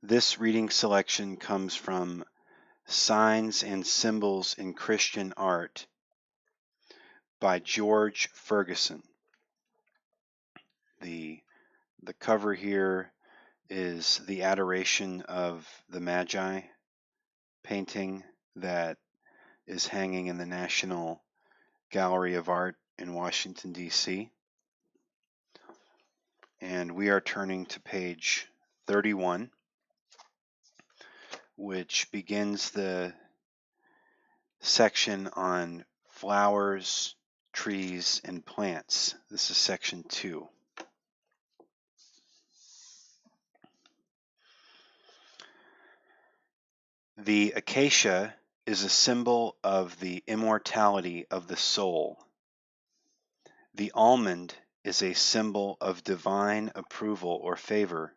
This reading selection comes from Signs and Symbols in Christian Art by George Ferguson. The cover here is the Adoration of the Magi painting that is hanging in the National Gallery of Art in Washington, D.C. And we are turning to page 31, which begins the section on flowers, trees, and plants. This is section 2. The acacia is a symbol of the immortality of the soul. The almond is a symbol of divine approval or favor.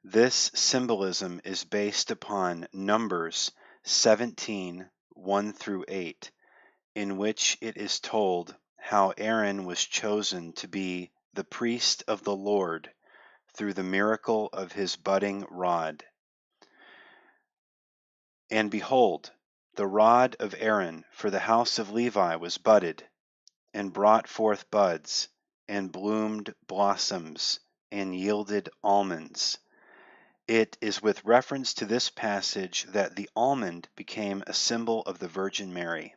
This symbolism is based upon Numbers 17, 1 through 8, in which it is told how Aaron was chosen to be the priest of the Lord through the miracle of his budding rod. And behold, the rod of Aaron for the house of Levi was budded, and brought forth buds, and bloomed blossoms, and yielded almonds. It is with reference to this passage that the almond became a symbol of the Virgin Mary.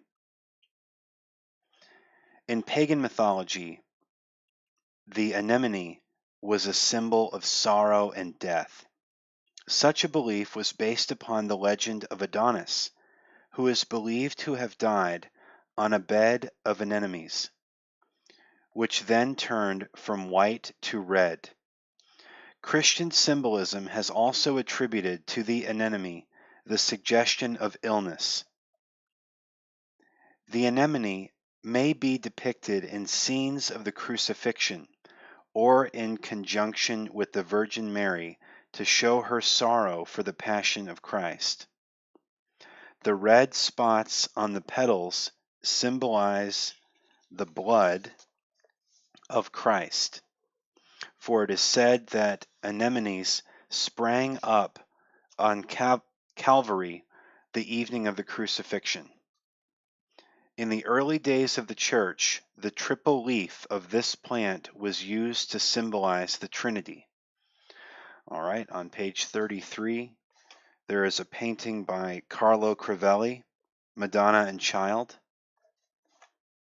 In pagan mythology, the anemone was a symbol of sorrow and death. Such a belief was based upon the legend of Adonis, who is believed to have died on a bed of anemones, which then turned from white to red. Christian symbolism has also attributed to the anemone the suggestion of illness. The anemone may be depicted in scenes of the crucifixion or in conjunction with the Virgin Mary to show her sorrow for the passion of Christ. The red spots on the petals symbolize the blood of Christ, for it is said that anemones sprang up on Calvary the evening of the crucifixion. In the early days of the church, the triple leaf of this plant was used to symbolize the Trinity. All right, on page 33, there is a painting by Carlo Crivelli, Madonna and Child,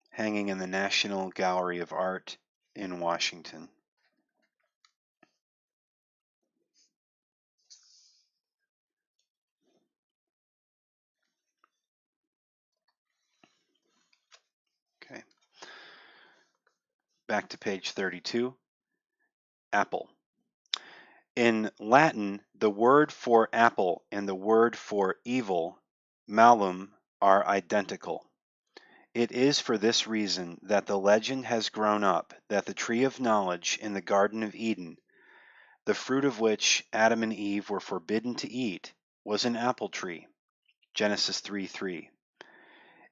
hanging in the National Gallery of Art in Washington. Okay, back to page 32, apple. In Latin, the word for apple and the word for evil, malum, are identical. It is for this reason that the legend has grown up that the tree of knowledge in the Garden of Eden, the fruit of which Adam and Eve were forbidden to eat, was an apple tree. Genesis 3:3.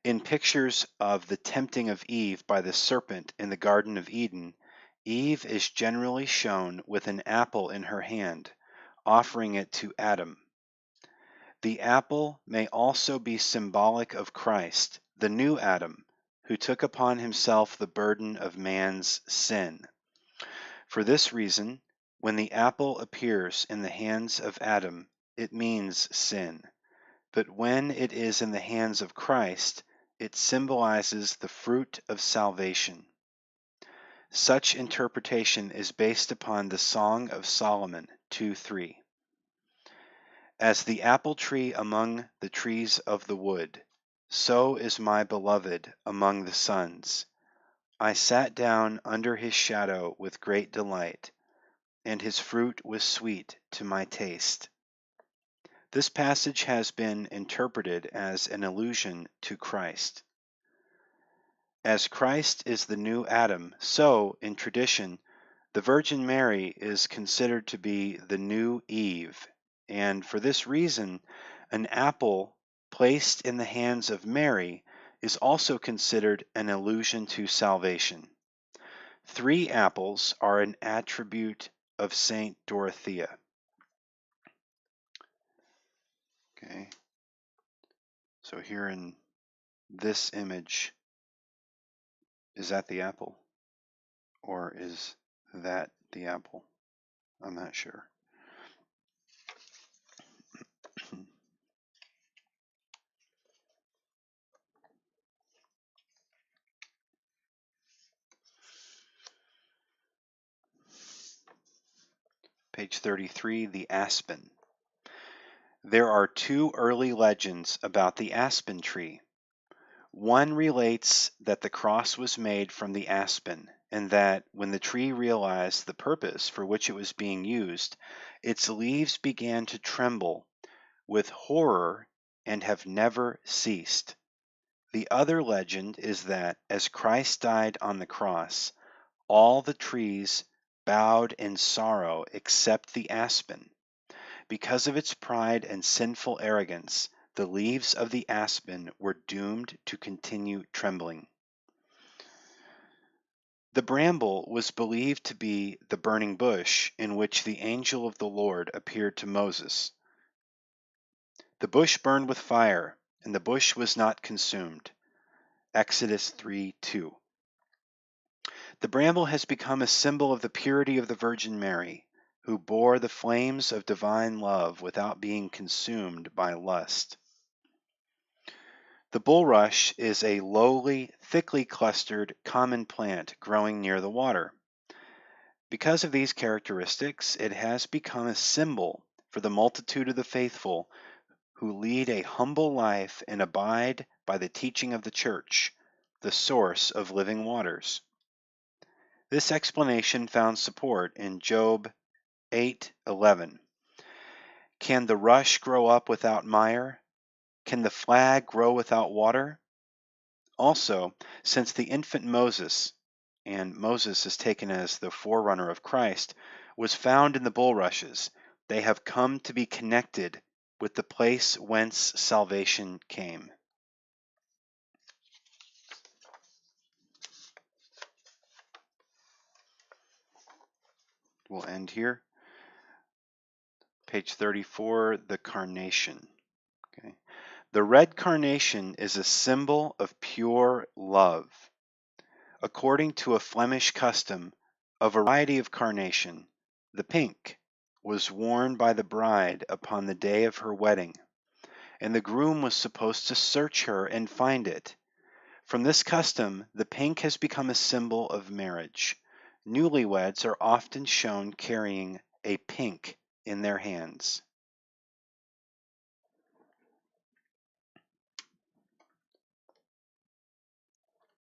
In pictures of the tempting of Eve by the serpent in the Garden of Eden, Eve is generally shown with an apple in her hand, offering it to Adam. The apple may also be symbolic of Christ, the new Adam, who took upon himself the burden of man's sin. For this reason, when the apple appears in the hands of Adam, it means sin. But when it is in the hands of Christ, it symbolizes the fruit of salvation. Such interpretation is based upon the Song of Solomon 2:3. As the apple tree among the trees of the wood, so is my beloved among the sons. I sat down under his shadow with great delight, and his fruit was sweet to my taste. This passage has been interpreted as an allusion to Christ. As Christ is the new Adam, so, in tradition, the Virgin Mary is considered to be the new Eve, and for this reason, an apple placed in the hands of Mary is also considered an allusion to salvation. 3 apples are an attribute of Saint Dorothea. Okay. So here in this image, is that the apple? Or is that the apple? I'm not sure. Page 33, the aspen. There are two early legends about the aspen tree. One relates that the cross was made from the aspen, and that when the tree realized the purpose for which it was being used, its leaves began to tremble with horror and have never ceased. The other legend is that as Christ died on the cross, all the trees bowed in sorrow except the aspen. Because of its pride and sinful arrogance, the leaves of the aspen were doomed to continue trembling. The bramble was believed to be the burning bush in which the angel of the Lord appeared to Moses. The bush burned with fire, and the bush was not consumed. Exodus 3:2. The bramble has become a symbol of the purity of the Virgin Mary, who bore the flames of divine love without being consumed by lust. The bulrush is a lowly, thickly clustered, common plant growing near the water. Because of these characteristics, it has become a symbol for the multitude of the faithful who lead a humble life and abide by the teaching of the Church, the source of living waters. This explanation found support in Job 8:11. Can the rush grow up without mire? Can the flag grow without water? Also, since the infant Moses, and Moses is taken as the forerunner of Christ, was found in the bulrushes, they have come to be connected with the place whence salvation came. We'll end here. Page 34, the carnation. Okay. The red carnation is a symbol of pure love. According to a Flemish custom, a variety of carnation, the pink, was worn by the bride upon the day of her wedding, and the groom was supposed to search her and find it. From this custom, the pink has become a symbol of marriage. Newlyweds are often shown carrying a pink in their hands.